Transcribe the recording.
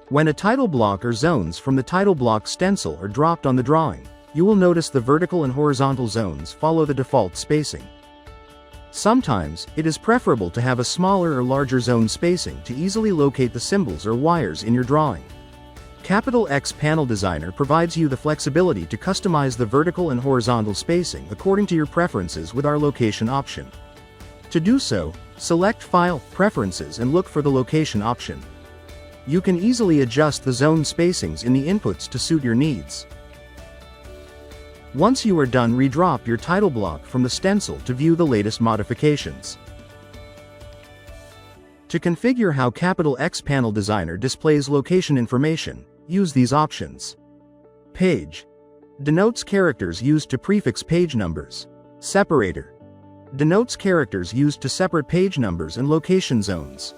When a title block or zones from the title block stencil are dropped on the drawing, you will notice the vertical and horizontal zones follow the default spacing. Sometimes, it is preferable to have a smaller or larger zone spacing to easily locate the symbols or wires in your drawing. Capital X Panel Designer provides you the flexibility to customize the vertical and horizontal spacing according to your preferences with our location option. To do so, select File, Preferences and look for the location option. You can easily adjust the zone spacings in the inputs to suit your needs. Once you are done, redrop your title block from the stencil to view the latest modifications. To configure how Capital X Panel Designer displays location information, use these options. Page denotes characters used to prefix page numbers. Separator denotes characters used to separate page numbers and location zones.